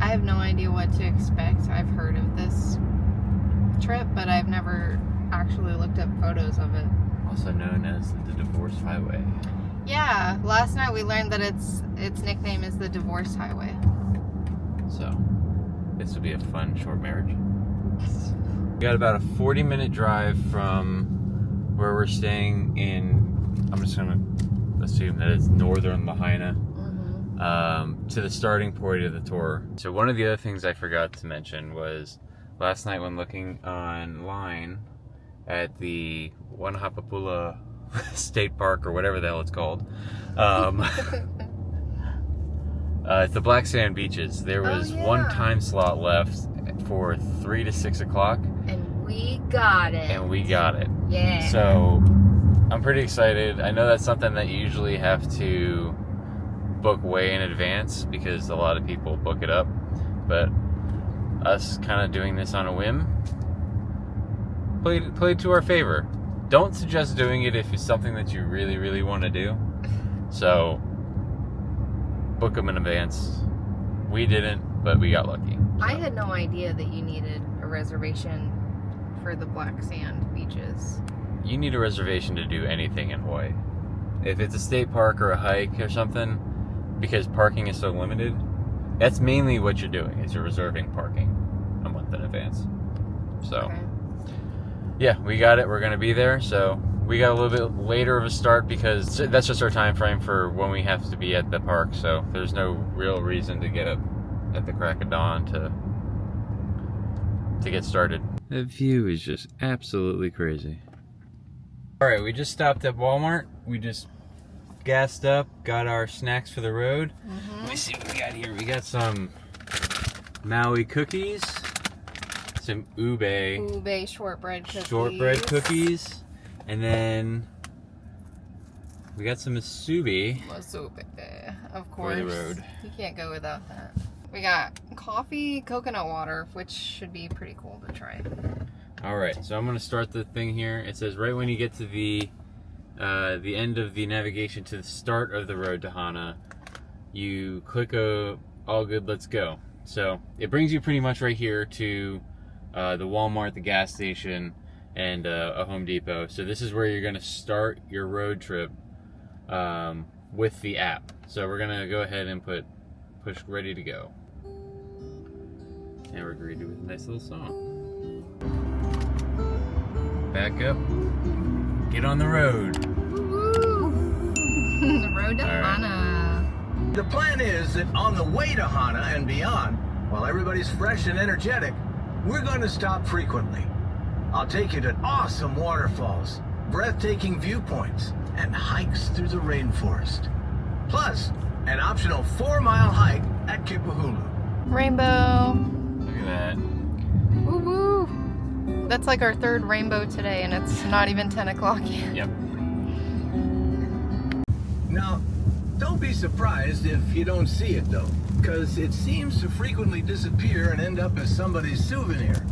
I have no idea what to expect. I've heard of this trip, but I've never actually looked up photos of it. Also known as the Divorce Highway. Yeah, last night we learned that its nickname is the Divorce Highway. So, this will be a fun short marriage. We got about a 40-minute drive from where we're staying in, I'm just gonna assume that it's northern Lahaina, to the starting point of the tour. So one of the other things I forgot to mention was last night when looking online at the Wanahapapula State Park, or whatever the hell it's called, it's the Black Sand Beaches. There was one time slot left for 3 to 6 o'clock. And we got it. Yeah. So I'm pretty excited. I know that's something that you usually have to book way in advance because a lot of people book it up. But us kind of doing this on a whim played to our favor. Don't suggest doing it if it's something that you really, really want to do. So book them in advance. We didn't, but we got lucky. So. I had no idea that you needed a reservation for the Black Sand Beaches. You need a reservation to do anything in Hawaii. If it's a state park or a hike or something, because parking is so limited, that's mainly what you're doing, is you're reserving parking a month in advance. So, okay. Yeah, we got it. We're going to be there. So we got a little bit later of a start because that's just our time frame for when we have to be at the park. So there's no real reason to get up at the crack of dawn to get started. The view is just absolutely crazy. Alright, we just stopped at Walmart. We just gassed up, got our snacks for the road. Let me see what we got here. We got some Maui cookies, some ube shortbread cookies, and then we got some musubi. Of course. For the road. You can't go without that. We got coffee, coconut water, which should be pretty cool to try. Alright, so I'm going to start the thing here. It says right when you get to the end of the navigation to the start of the road to Hana, you click all good, let's go. So it brings you pretty much right here to the Walmart, the gas station, and a Home Depot. So this is where you're going to start your road trip with the app. So we're going to go ahead and push ready to go. And we're greeted with a nice little song. Back up. Get on the road. The road to Hana. The plan is that on the way to Hana and beyond, while everybody's fresh and energetic, we're going to stop frequently. I'll take you to awesome waterfalls, breathtaking viewpoints, and hikes through the rainforest. Plus, an optional 4-mile hike at Kipahulu. Rainbow. Look at that. Woo woo. That's like our third rainbow today, and it's not even 10 o'clock yet. Yep. Now, don't be surprised if you don't see it though, because it seems to frequently disappear and end up as somebody's souvenir.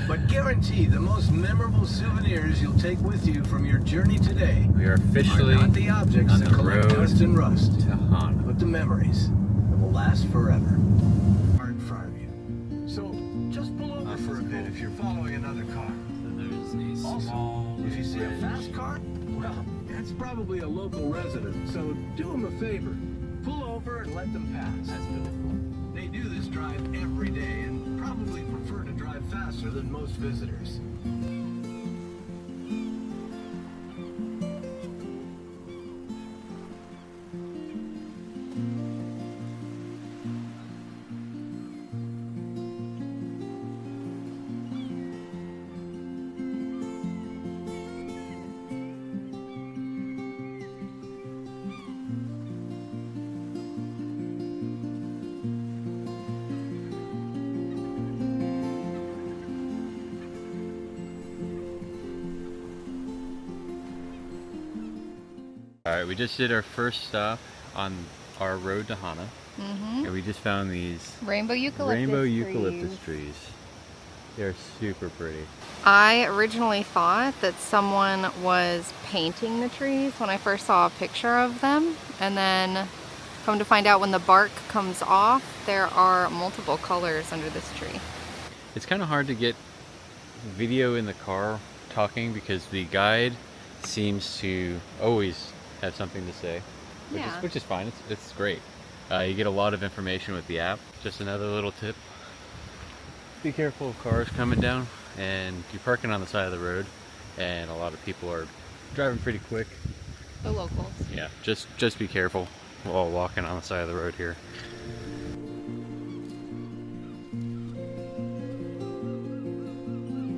But guarantee the most memorable souvenirs you'll take with you from your journey today We are officially are not the objects on that the collect road dust and rust, to Hana. but the memories that will last forever are in front of you. So just pull over for a bit if you're following another car. So there's a Also, small if you see a fast car, well, that's probably a local resident, so do them a favor. Pull over and let them pass. That's really cool. They do this drive every day and probably prefer to drive faster than most visitors. Alright, we just did our first stop on our road to Hana. And we just found these Rainbow eucalyptus trees. They're super pretty. I originally thought that someone was painting the trees when I first saw a picture of them, and then Come to find out, when the bark comes off, there are multiple colors under this tree. It's kind of hard to get video in the car talking because the guide seems to always have something to say, which is fine. It's great. You get a lot of information with the app. Just another little tip. Be careful of cars coming down, and you're parking on the side of the road, and a lot of people are driving pretty quick. The locals. Yeah, just be careful while walking on the side of the road here.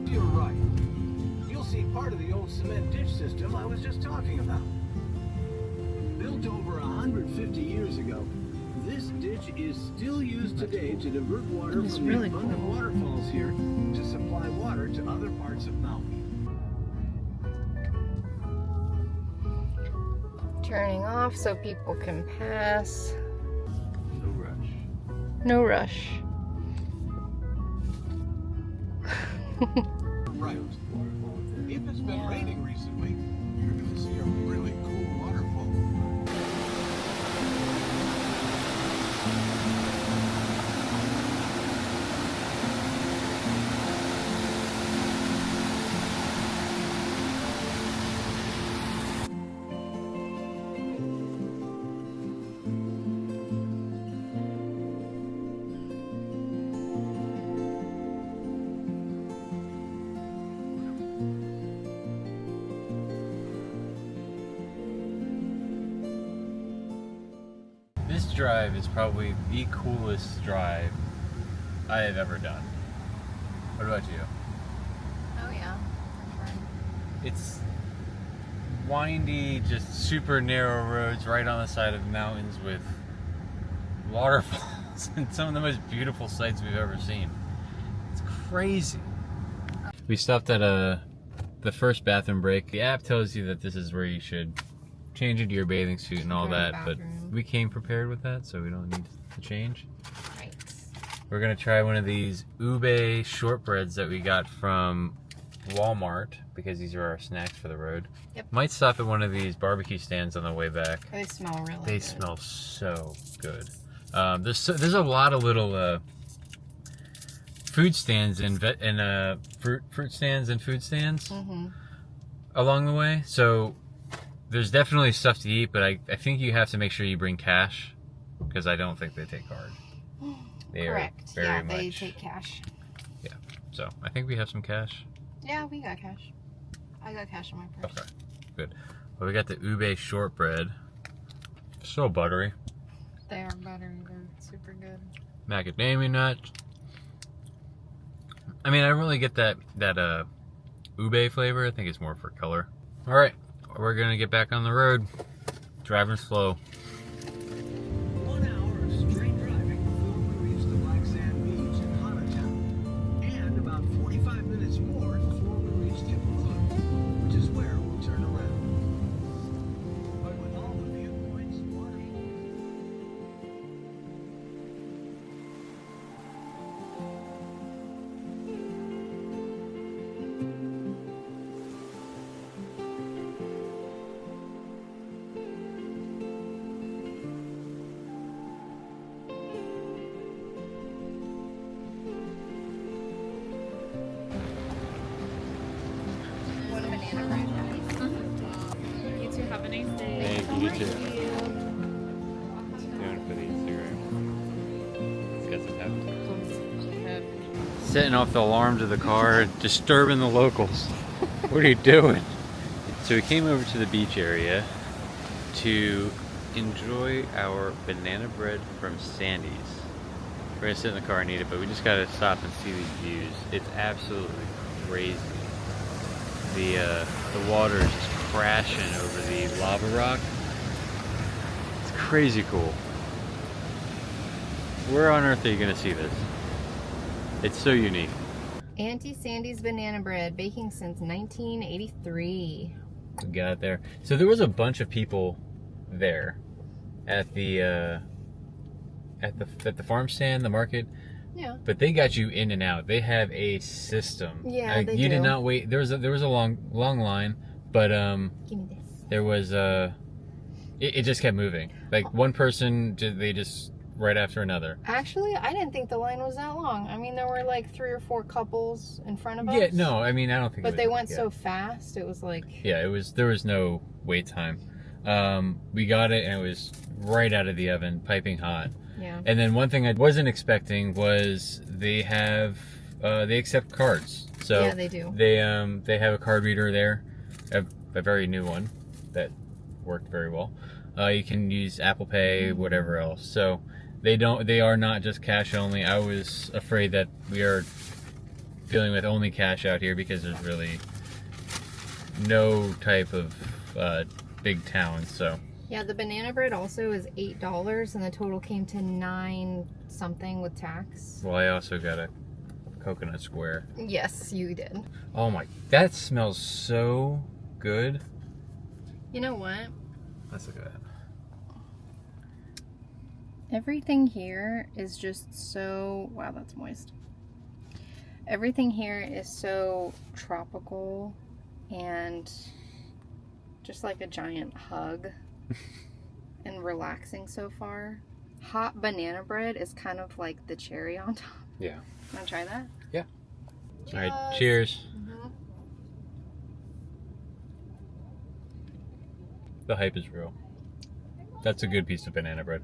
You're right. You'll see part of the old cement ditch system I was just talking about. Built over 150 years ago, this ditch is still used today to divert water from the abundant waterfalls here to supply water to other parts of Maui. Turning off so people can pass. No rush. No rush. Right. If it's been raining recently, you're going to see a really cool waterfall. This drive is probably the coolest drive I have ever done. What about you? Oh yeah, for sure. It's windy, just super narrow roads right on the side of mountains with waterfalls and some of the most beautiful sights we've ever seen. It's crazy. We stopped at the first bathroom break. The app tells you that this is where you should change into your bathing suit and all Go to the that, but bathroom. we came prepared with that, so we don't need to change. Right. We're gonna try one of these ube shortbreads that we got from Walmart because these are our snacks for the road. Yep. Might stop at one of these barbecue stands on the way back. They smell really They good. smell so good. There's a lot of little food stands and fruit stands and food stands Mm-hmm. along the way. So there's definitely stuff to eat, but I think you have to make sure you bring cash because I don't think they take card. They Correct. are very Yeah, much. they take cash. Yeah. So I think we have some cash. Yeah, we got cash. I got cash in my purse. Okay. Good. Well, we got the ube shortbread. So buttery. They are buttery. They're super good. Macadamia nuts. I mean, I don't really get that ube flavor. I think it's more for color. All right, we're gonna get back on the road. Driving slow. 1 hour of straight driving before we reach the Black Sand Beach in Hana Town, and about 45 minutes more before we reach the Blue, which is where we'll turn around. But with all the viewpoints, One banana bread. You two have a nice day. Thank you, you too. Doing it for the Instagram. Let's get some pep. Setting off the alarm to the car, disturbing the locals. What are you doing? So we came over to the beach area to enjoy our banana bread from Sandy's. We're gonna sit in the car and eat it, but we just gotta stop and see these views. It's absolutely crazy. The water is just crashing over the lava rock. It's crazy cool. Where on earth are you gonna see this? It's so unique. Auntie Sandy's banana bread, baking since 1983. We got there. So there was a bunch of people there at the farm stand, the market. Yeah. But they got you in and out. They have a system. Yeah, Like, they you did do. not wait. There was a long line, but Give me this. there was It just kept moving. Like one person, they just right after another. Actually, I didn't think the line was that long. I mean, there were like 3 or 4 couples in front of us. Yeah, no, I mean, I don't think. But they went so fast. It was like. Yeah, there was no wait time. We got it and it was right out of the oven, piping hot. Yeah. And then one thing I wasn't expecting was they accept cards. So yeah, they do. They have a card reader there, a very new one that worked very well. You can use Apple Pay, whatever else. So they are not just cash only. I was afraid that we are dealing with only cash out here because there's really no type of big town. So yeah, the banana bread also is $8 and the total came to $9 something with tax. Well, I also got a coconut square. Yes, you did. Oh my, that smells so good. You know what? Let's look at that. Everything here is just so, wow, that's moist. Everything here is so tropical and just like a giant hug and relaxing so far. Hot banana bread is kind of like the cherry on top. Yeah. Want to try that? Yeah. All right, cheers. Mm-hmm. The hype is real. That's a good piece of banana bread.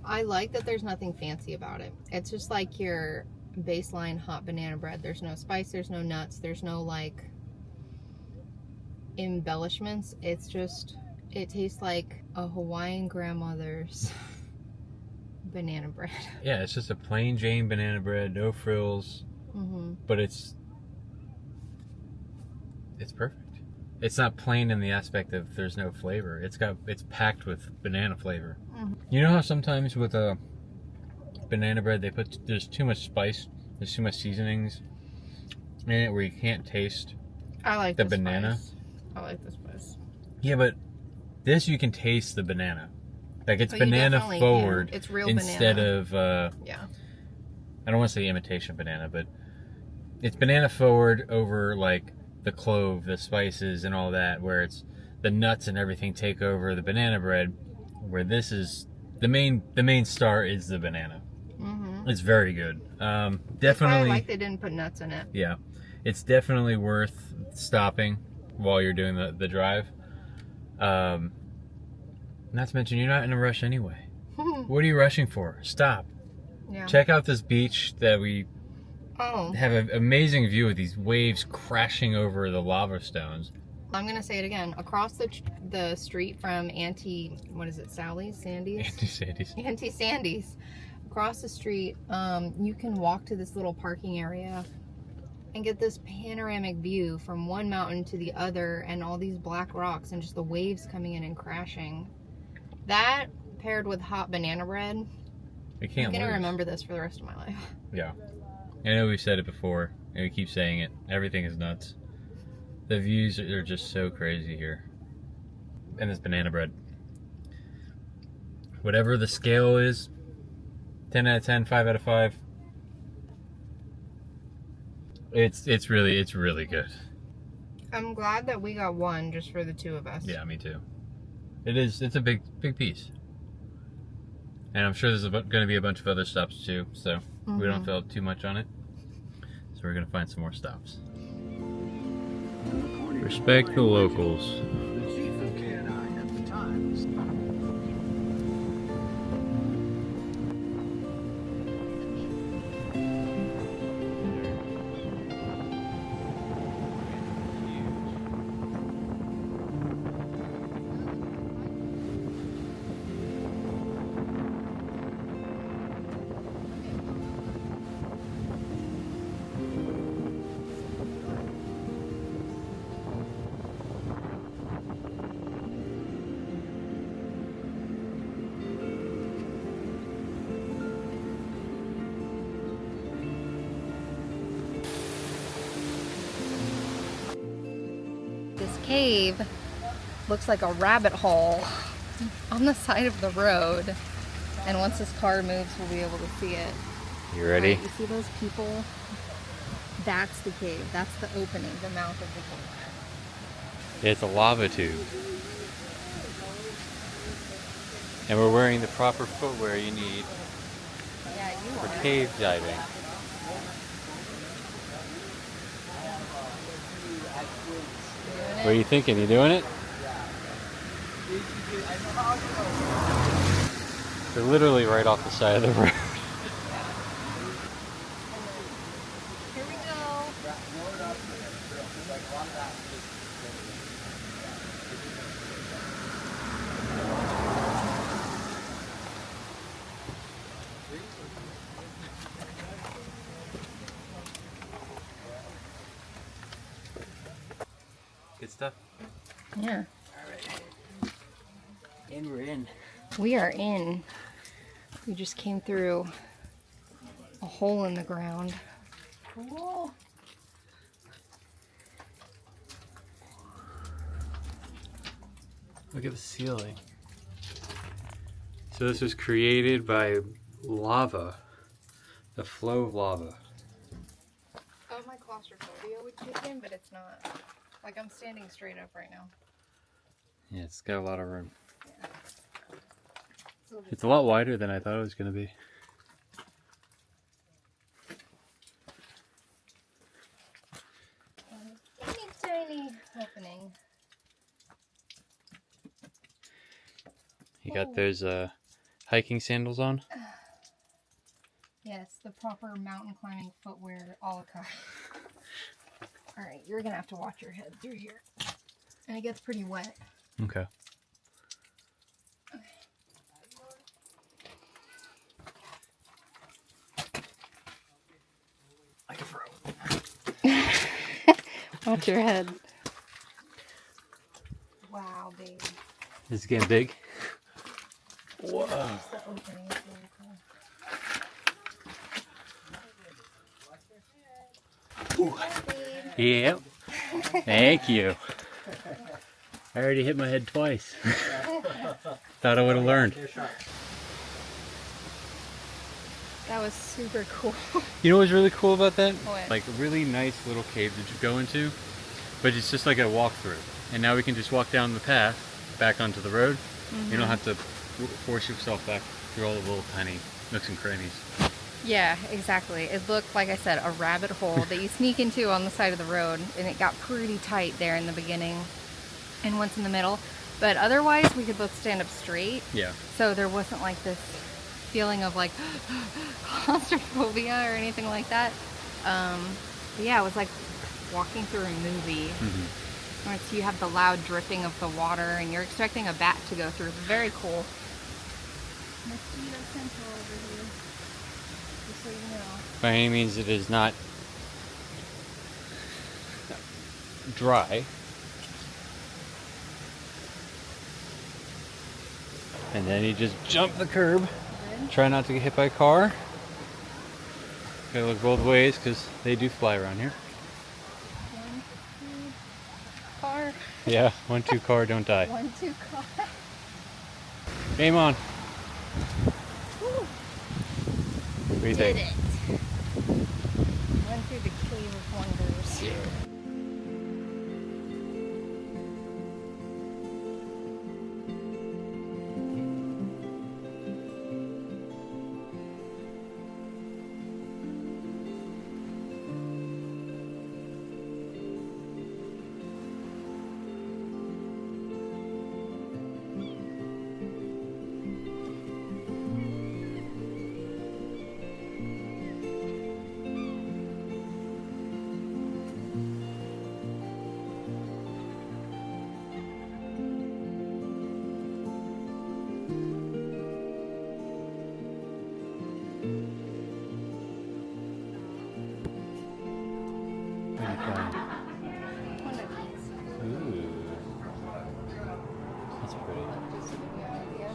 I like that there's nothing fancy about it. It's just like your baseline hot banana bread. There's no spice, there's no nuts, there's no like embellishments. It's just, it tastes like a Hawaiian grandmother's banana bread. Yeah, it's just a plain Jane banana bread, no frills, but it's perfect. It's not plain in the aspect of there's no flavor. It's packed with banana flavor. You know how sometimes with a banana bread there's too much spice, there's too much seasonings in it where you can't taste I like the this banana. spice. I like the spice. Yeah, but this you can taste the banana. Like it's Oh, you banana definitely forward can. It's real instead banana. of Yeah. I don't want to say imitation banana, but it's banana forward over like the clove, the spices and all that, where it's the nuts and everything take over the banana bread, where this is the main star is the banana. It's very good. Definitely. Definitely. That's why I like they didn't put nuts in it. Yeah, it's definitely worth stopping while you're doing the drive. Not to mention you're not in a rush anyway. What are you rushing for? Stop. Yeah. Check out this beach that we Oh. have an amazing view of these waves crashing over the lava stones. I'm gonna say it again. Across the street from Auntie, what is it, Sally's? Sandy's? Auntie Sandy's. Auntie Sandy's. Across the street, you can walk to this little parking area and get this panoramic view from one mountain to the other and all these black rocks and just the waves coming in and crashing. That paired with hot banana bread, I can't I'm gonna lose. remember this for the rest of my life. Yeah. I know we've said it before, and we keep saying it. Everything is nuts. The views are just so crazy here. And this banana bread. Whatever the scale is, 10 out of 10, 5 out of 5. It's really good. I'm glad that we got one just for the two of us. Yeah, me too. It's a big piece. And I'm sure there's going to be a bunch of other stops too, so we don't feel too much on it. So we're going to find some more stops. Respect the locals. The chief of K&I at the Times. This cave looks like a rabbit hole on the side of the road. And once this car moves, we'll be able to see it. You ready? You see those people? That's the cave. That's the opening, the mouth of the cave. It's a lava tube. And we're wearing the proper footwear you need Yeah, you for are. cave diving. What are you thinking? You doing it? They're literally right off the side of the road. Here we go. Good stuff. Yeah. And we're in. We are in. We just came through a hole in the ground. Cool. Look at the ceiling. So this was created by lava, the flow of lava. Oh, my claustrophobia would kick in, but it's not. Like, I'm standing straight up right now. Yeah, it's got a lot of room. Yeah. So It's a lot wider than I thought it was going to be. teeny tiny opening. You got those hiking sandals on? Yes, the proper mountain climbing footwear a la carte. Alright, you're gonna have to watch your head through here. And it gets pretty wet. Okay. Like a pro. Watch your head. Wow, baby. This is getting big. Whoa. Just the opening is really cool. Yep. Thank you. I already hit my head twice. Thought I would have learned. That was super cool. You know what's really cool about that? What? Like a really nice little cave that you go into, but it's just like a walkthrough. And now we can just walk down the path back onto the road. Mm-hmm. You don't have to force yourself back through all the little tiny nooks and crannies. Yeah, exactly. It looked, like I said, a rabbit hole that you sneak into on the side of the road, and it got pretty tight there in the beginning and once in the middle. But otherwise, we could both stand up straight. Yeah. So there wasn't like this feeling of like claustrophobia or anything like that. But yeah, it was like walking through a movie. Mm-hmm. Once you have the loud dripping of the water and you're expecting a bat to go through. Very cool. Mosquito central over here. Just so you know. By any means, it is not dry. And then you just jump the curb. Good. Try not to get hit by a car. Gotta look both ways because they do fly around here. 1, 2, car. Yeah, 1, 2 car, don't die. 1, 2, car. Game on. Woo. What do you Did think? it. Went through the cave of wonders. Yeah. What are you playing? One of these. Ooh. That's pretty. Just to give you an idea.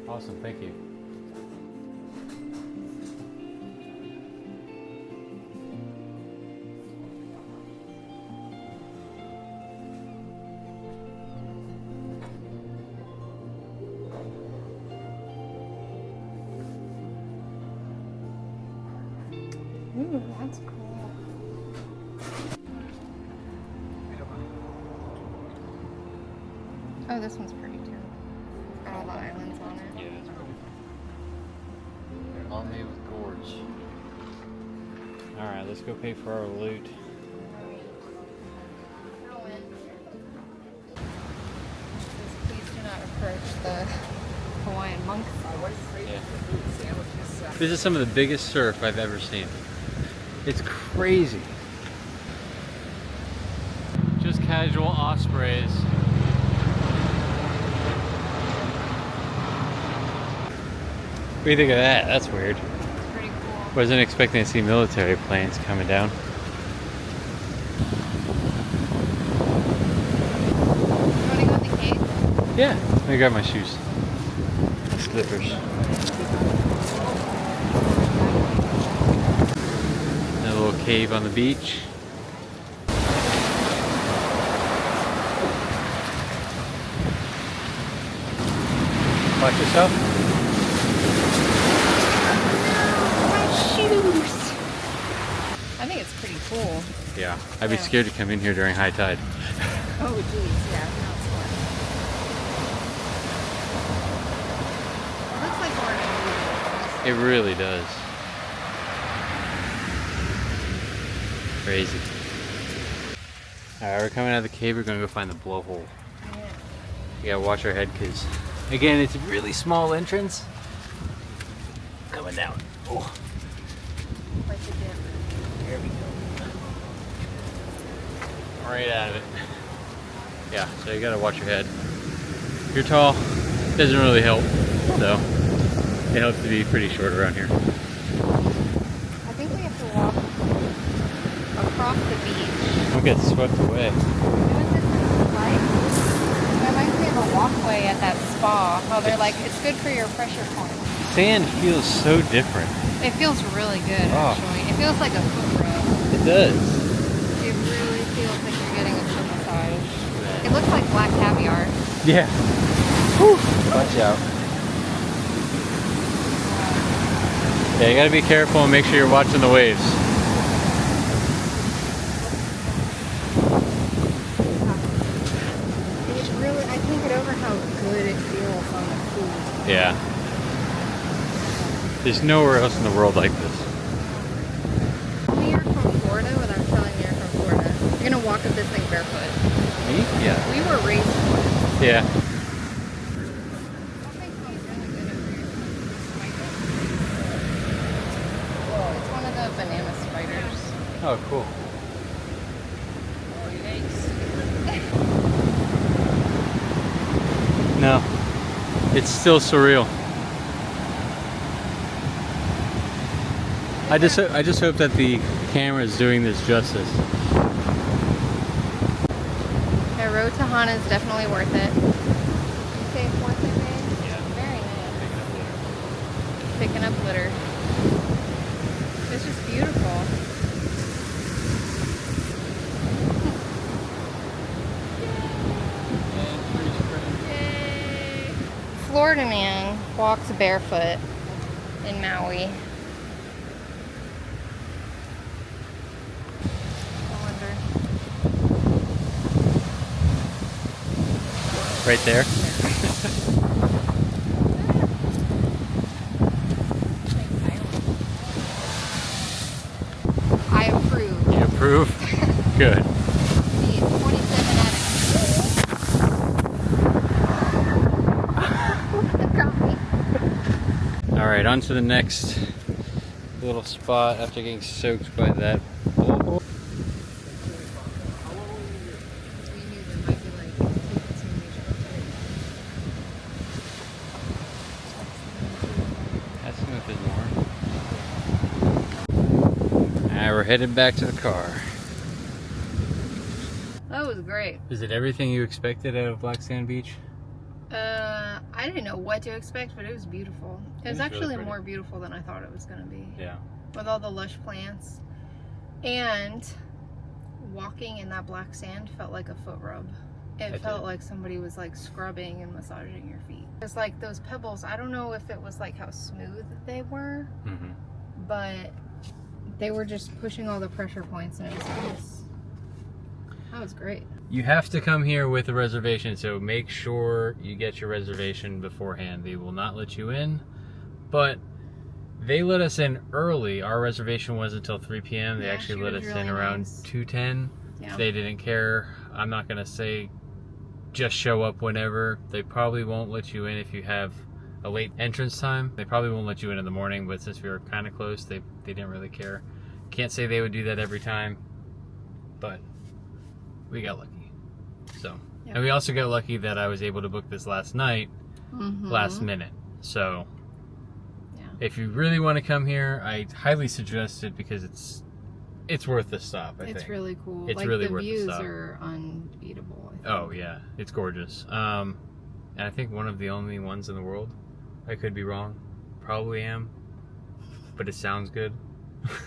Awesome, thank you. Ooh, that's cool. Oh, this one's pretty too. Got all the islands on it. Yeah, it's pretty. They're all made with gourds. Alright, let's go pay for our loot. Please do not approach the Hawaiian monks. Yeah. This is some of the biggest surf I've ever seen. It's crazy. Just casual ospreys. What do you think of that? That's weird. It's pretty cool. Wasn't expecting to see military planes coming down. You want to go in the cave? Yeah, let me grab my shoes. Slippers. A little cave on the beach. Watch yourself. My shoes! I think it's pretty cool. Yeah, I'd be Yeah. scared to come in here during high tide. Oh, geez, yeah, no, it's fun. It looks like we're in a movie. It really does. Crazy. Alright, we're coming out of the cave. We're gonna go find the blowhole. Yeah. We gotta watch our head because, again, it's a really small entrance. Coming down. Oh, Quite the dip. there we go. Right out of it. Yeah, so you gotta watch your head. If you're tall, doesn't really help. So, it helps to be pretty short around here. I think we have to walk across the beach. Don't get swept away. You know what this is like? It reminds me of a walkway at that spa. How they're like, it's good for your pressure point. Sand feels so different. It feels really good, Oh. actually. It feels like a foot rub. It does. It really feels like you're getting a foot massage. It looks like black caviar. Yeah. Whew. Watch out. Yeah, you gotta be careful and make sure you're watching the waves. It's really, I can't get over how good it feels on the food. Yeah. There's nowhere else in the world like this. Tell me you're from Florida without telling me you're from Florida. You're gonna walk up this thing barefoot. Me? Yeah. We were raised Florida. Yeah. It's one of the banana spiders. Oh, cool. No. It's still surreal. I just hope that the camera is doing this justice. The road to Hana is definitely worth it. You say it's worth it, babe? Yeah. Very nice. Picking up litter. It's just beautiful. Yay! Florida man walks barefoot in Maui. I wonder. Right there. I approve. You approve? Good. The 27 out of got me. Alright, on to the next little spot after getting soaked by that bowl. We knew there might be like people Ask him if there's more. Alright, we're headed back to the car. That was great. Is it everything you expected out of Black Sand Beach? I didn't know what to expect, but it was beautiful. It was really actually pretty. more beautiful than I thought it was going to be. Yeah. With all the lush plants. And walking in that black sand felt like a foot rub. It felt did. like somebody was like scrubbing and massaging your feet. It's like those pebbles, I don't know if it was like how smooth they were, Mm-hmm. but They were just pushing all the pressure points, and it was nice. That was great. You have to come here with a reservation, so make sure you get your reservation beforehand. They will not let you in, but they let us in early. Our reservation was until 3 p.m. They Yeah, actually she let was us really in around nice. 2:10. Yeah. They didn't care. I'm not going to say just show up whenever. They probably won't let you in if you have a late entrance time. They probably won't let you in the morning, but since we were kind of close, they didn't really care. Can't say they would do that every time, but we got lucky. So, Yep. and we also got lucky that I was able to book this last night, last minute. So, Yeah. if you really want to come here, I highly suggest it because it's worth the stop. I It's think really cool. It's like really the worth the views stop. are unbeatable. I think. Oh yeah, it's gorgeous. And I think one of the only ones in the world. I could be wrong, probably am, but it sounds good.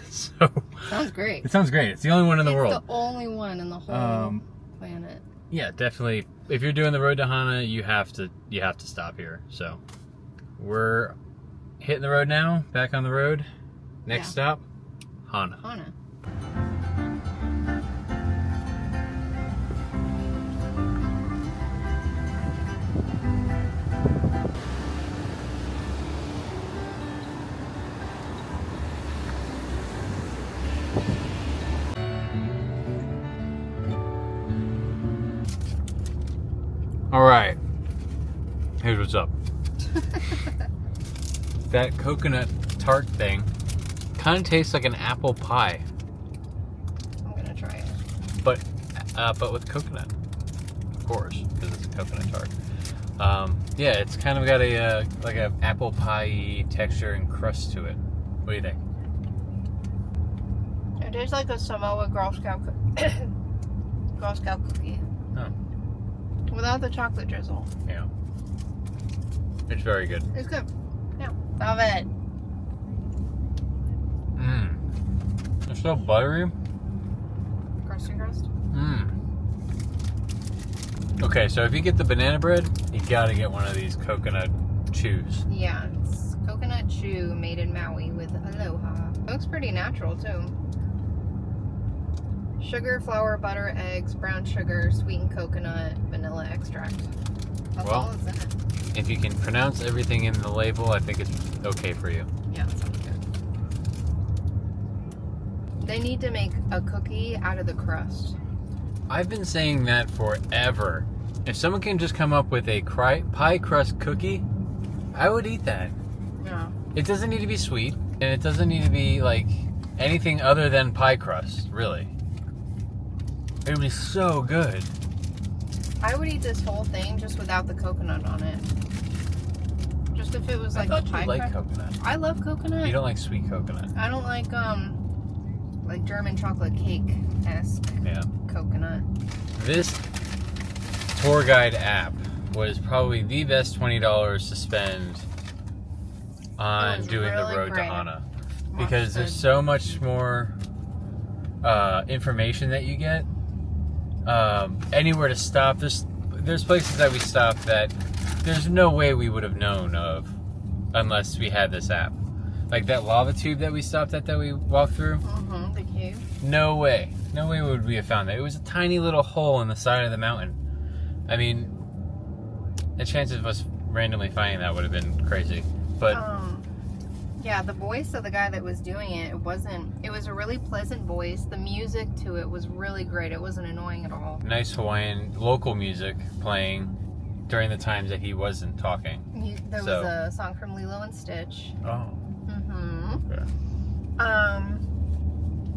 So Sounds great. it sounds great. It's the only one in the world. It's the only one in the whole planet. Yeah, definitely. If you're doing the road to Hana, you have to stop here. So we're hitting the road now. Back on the road. Next Yeah. stop, Hana. Hana. All right. Here's what's up. That coconut tart thing kind of tastes like an apple pie, I'm gonna try it. but with coconut, of course, because it's a coconut tart. Yeah, it's kind of got a like a apple pie texture and crust to it. What do you think? It tastes like a Samoa Girl Scout Girl Scout cookie Oh, without the chocolate drizzle. yeah. It's very good. It's good. Yeah, love it. Mmm. It's so buttery. Crusty crust. Mmm. Okay, so if you get the banana bread, you gotta get one of these coconut chews. Yeah, it's coconut chew made in Maui with aloha. It looks pretty natural too. Sugar, flour, butter, eggs, brown sugar, sweetened coconut, vanilla extract. That's Well, all that's in it. If you can pronounce everything in the label, I think it's okay for you. Yeah, that sounds good. They need to make a cookie out of the crust. I've been saying that forever. If someone can just come up with a pie crust cookie, I would eat that. Yeah. It doesn't need to be sweet, and it doesn't need to be like anything other than pie crust, really. It would be so good. I would eat this whole thing just without the coconut on it. Just if it was like I a thought pie you like crust. coconut. I love coconut. You don't like sweet coconut. I don't like German chocolate cake-esque Yeah. coconut. This tour guide app was probably the best $20 to spend on It was doing really the road great. to Hana. Lots Because of there's so much more information that you get. Anywhere to stop. There's places that we stopped that there's no way we would have known of unless we had this app. Like that lava tube that we stopped at that we walked through. the cave. No way. No way would we have found that. It was a tiny little hole in the side of the mountain. I mean, the chances of us randomly finding that would have been crazy. But Yeah, the voice of the guy that was doing it, it was a really pleasant voice. The music to it was really great. It wasn't annoying at all. nice Hawaiian local music playing during the times that he wasn't talking. There was a song from Lilo and Stitch. Oh. Okay.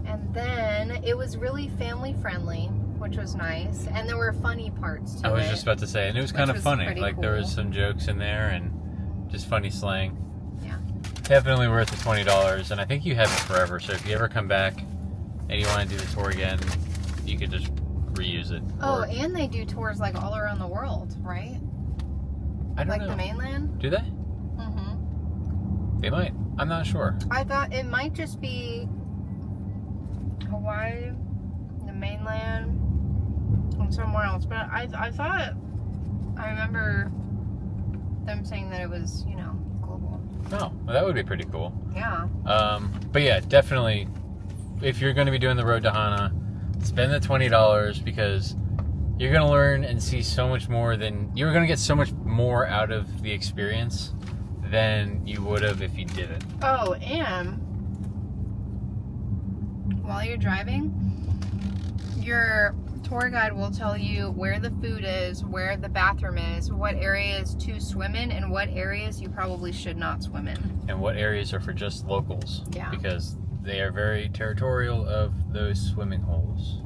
And then it was really family friendly, which was nice. And there were funny parts to it. I was just about to say, and it was kind Which of was funny. pretty Like there was cool. some jokes in there and just funny slang. Yeah. Definitely worth the $20, and I think you have it forever. So if you ever come back and you want to do the tour again, you could just reuse it. Oh, Or- and they do tours like all around the world, right? I don't Like know. the mainland. Do they? They might. I'm not sure. I thought it might just be Hawaii, the mainland, and somewhere else. But I thought I remember them saying that it was, global. Oh, well, that would be pretty cool. Yeah. But yeah, definitely if you're going to be doing the road to Hana, spend the $20 because you're going to learn and see so much more than you're going to get so much more out of the experience than you would have if you didn't. Oh, and while you're driving, your tour guide will tell you where the food is, where the bathroom is, what areas to swim in, and what areas you probably should not swim in. And what areas are for just locals. Yeah. Because they are very territorial of those swimming holes.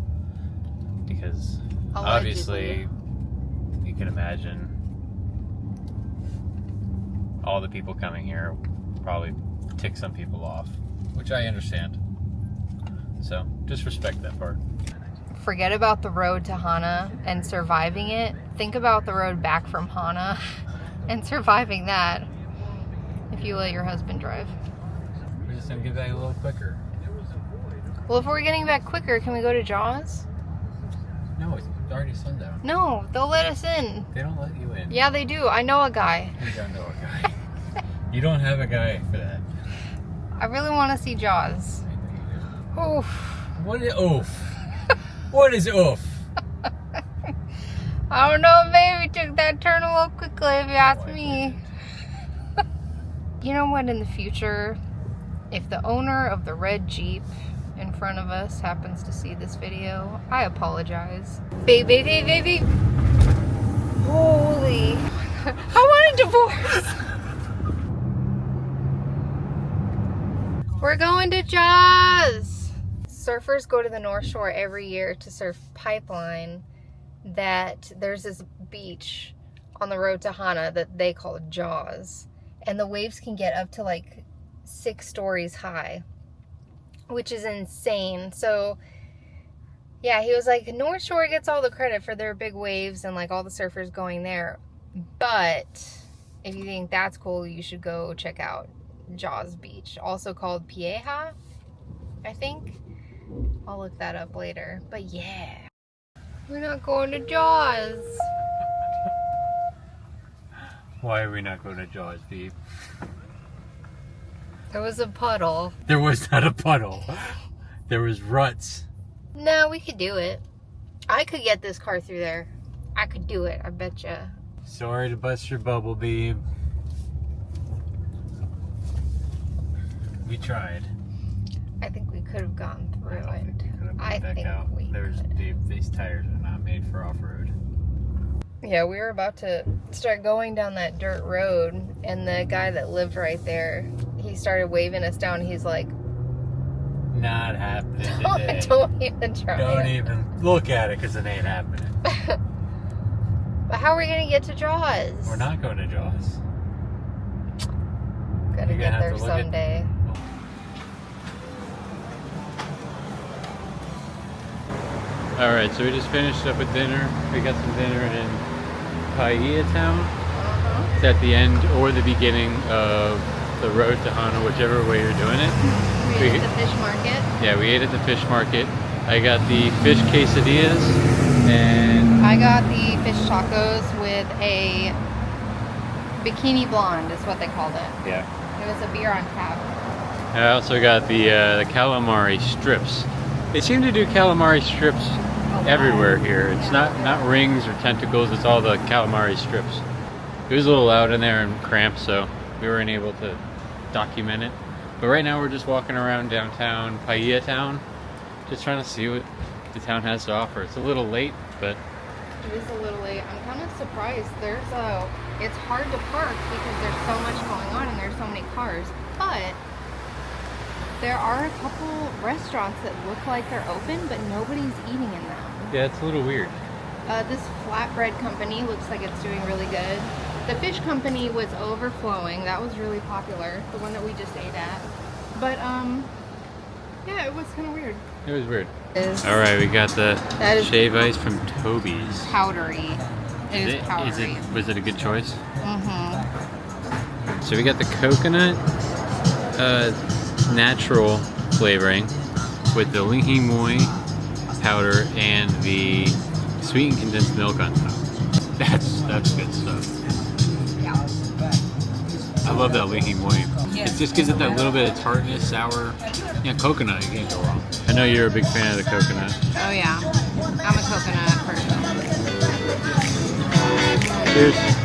Because obviously, you can imagine all the people coming here probably tick some people off, which I understand. So just respect that part. Forget about the road to Hana and surviving it. Think about the road back from Hana and surviving that if you let your husband drive. We're just gonna get back a little quicker. Well, if we're getting back quicker, can we go to Jaws? No, it's already sundown. No, they'll let us in. They don't let you in. Yeah, they do. I know a guy. You don't know a guy. You don't have a guy for that. I really want to see Jaws. Oof. What is oof? What is oof? I don't know, maybe took that turn a little quickly if you ask me. You know what, in the future, if the owner of the red Jeep in front of us happens to see this video, I apologize. Baby, baby, baby. Holy. I want a divorce. We're going to Jaws. Surfers go to the North Shore every year to surf Pipeline. That there's this beach on the road to Hana that they call Jaws. And the waves can get up to like 6 stories high, which is insane. So yeah, he was like, North Shore gets all the credit for their big waves and like all the surfers going there. But if you think that's cool, you should go check out Jaws Beach, also called a.k.a, I think. I'll look that up later. But yeah, we're not going to Jaws. Why are we not going to Jaws, Beep? There was a puddle. There was not a puddle. There was ruts. No, we could do it. I could get this car through there. I could do it, I betcha. Sorry to bust your bubble, Beep. We tried. I think we could have gone through it. I think we There's could. these tires are not made for off-road. Yeah, we were about to start going down that dirt road, and the guy that lived right there, he started waving us down. He's like, Not happening today. don't even try. Don't even look at it because it ain't happening. But how are we going to get to Jaws? We're not going to Jaws. Gotta You're get gonna have there to look at- someday. Alright, so we just finished up with dinner. We got some dinner in Paia Town. It's at the end or the beginning of the road to Hana, whichever way you're doing it. We ate at the fish market. Yeah, we ate at the fish market. I got the fish quesadillas and I got the fish tacos with a bikini blonde, is what they called it. yeah. It was a beer on tap. I also got the calamari strips. They seem to do calamari strips everywhere here. It's not rings or tentacles, it's all the calamari strips. It was a little loud in there and cramped, so we weren't able to document it. But right now we're just walking around downtown Paia Town, just trying to see what the town has to offer. It's a little late, but It is a little late. I'm kind of surprised. It's hard to park because there's so much going on and there's so many cars. But there are a couple restaurants that look like they're open, but nobody's eating in them. yeah, it's a little weird. This flatbread company looks like it's doing really good. The fish company was overflowing. That was really popular. The one that we just ate at. But yeah, it was kind of weird. It was weird. Is Alright, we got the That is- shave ice from Toby's. powdery. It is powdery. Was it a good choice? Mm-hmm. So we got the coconut natural flavoring with the lingy moi powder and the sweetened condensed milk on top. That's good stuff. Yeah. I love that leaky moi. Yeah. It just gives it that little bit of tartness, sour. Yeah, coconut, you can't go wrong. I know you're a big fan of the coconut. Oh yeah, I'm a coconut person. Cheers.